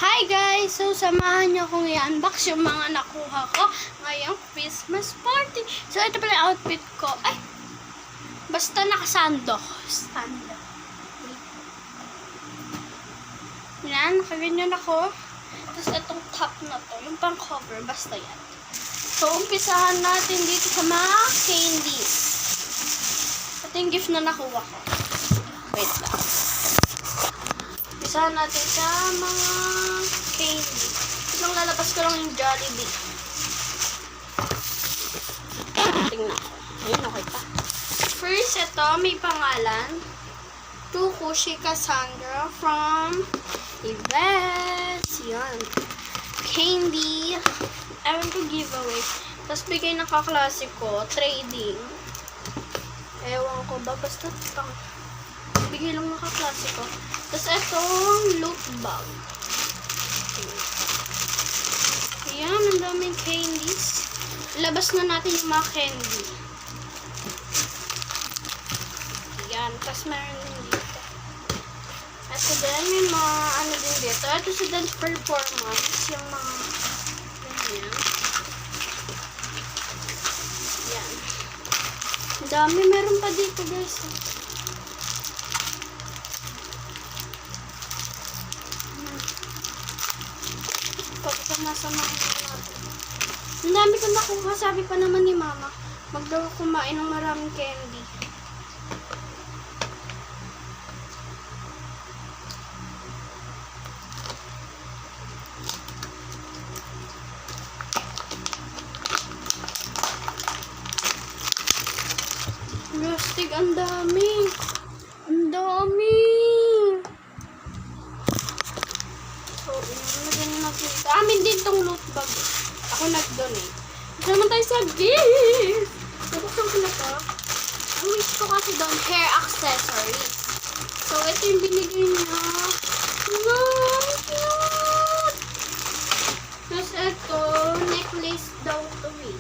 Hi guys! So, samahan niyo akong i-unbox yung mga nakuha ko ngayong Christmas party. So, ito pala yung outfit ko. Ay! Basta nakasando. Sando. Yan, nakaganyan ako. Tapos, itong top na to, yung pang cover, basta yan. So, umpisahan natin dito sa mga candies. Ito yung gift na nakuha ko. Wait lang. Umpisahan natin sa mga candy. Isang lalabas ko lang yung Jollibee. Tingnan ko. Ayun, okay pa. First, ito, may pangalan. To Kushi Cassandra from Yves. Yan. Candy. Ewan ko giveaway. Tapos, bigay ng kaklase ko. Trading. Ewan ko ba. Basta bigay lang ng kaklase ko. Tapos, itong loot bag. Ayan, ang daming candies. Labas na natin yung mga candy. Ayan, tapos meron din dito. Ito din, may mga ano din dito. Ito sa dance performance, yung mga ganyan. Ayan. Ang dami, meron pa dito guys. Nasa mga natin. Ang dami ko nakuha. Sabi pa naman ni mama, magdaw kumain ng maraming candy. Plastic, ang dami. Ang dami. Amin din tong loot bag. Ako nag-donate. Kasi naman tayo sa gift. Nabuksan ko na to. Ang wish ko kasi doon, hair accessories. So, ito yung binigay niya. No, cute! Tapos ito, necklace daw to eh.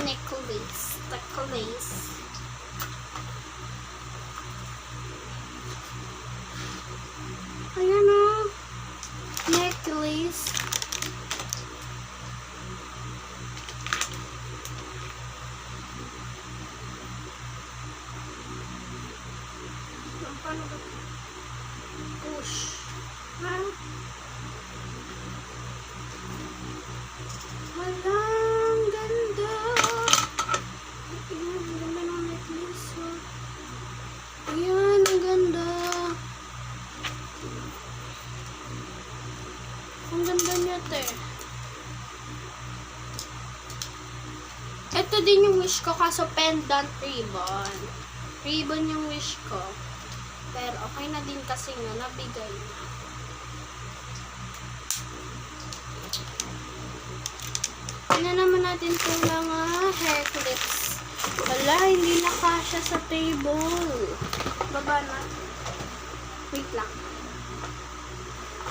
Necklace. Ayan o. Necklace. Paano ba? Push. Ha? Wala, ang ganda. Ayan, ang ganda ng necklace. Ayan, ang ganda. Ang ganda niya, te. Ito din yung wish ko, kaso pendant ribbon. Ribbon yung wish ko. Pero okay na din kasi nga, nabigay na. Tingnan naman natin itong mga hair clips. Wala, hindi na kasya sa table. Baba na. Wait lang.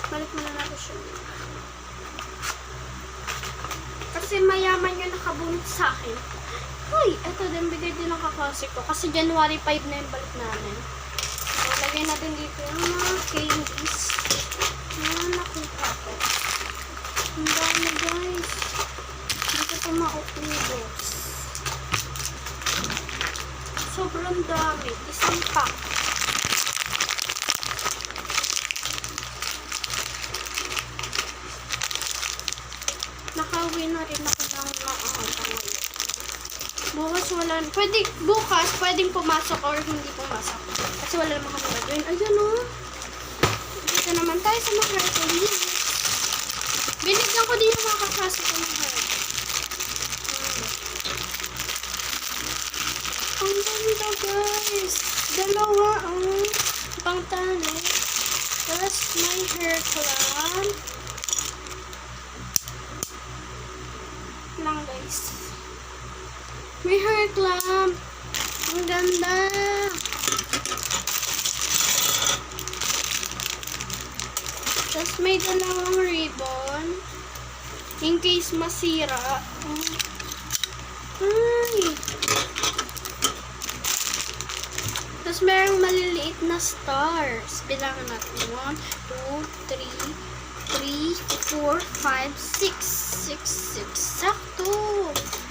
Balik muna natin siya. Kasi mayaman yung nakabunot sa akin. Uy, ito din, bigay din ng kaklase ko. Kasi January 5 na yung balik namin. So, lagyan natin dito yung mga candies. Ayan, nakita ko. Ang dami guys. Dito ito maupubos. Sobrang dami. Isang pack. Nakauwi na rin ako ng ngayon. Bukas wala. Bukas pwedeng pumasok or hindi pumasok. Kasi wala naman kami gagawin. Ayun o. Dito naman tayo sa mga hair candies. Binigyan ko din yung mga kaklase ko ng hair. Ang ganda guys. Dalawa ang pangtali. Plus my hair clamp. Lang guys. May hair clamp. Ang ganda. Tapos may dalawang ribbon. In case masira. Ay. Tapos merong maliliit na stars. Bilangan natin. 1, 2, 3, 3, 4, 5, 6. 6, 6. Sakto.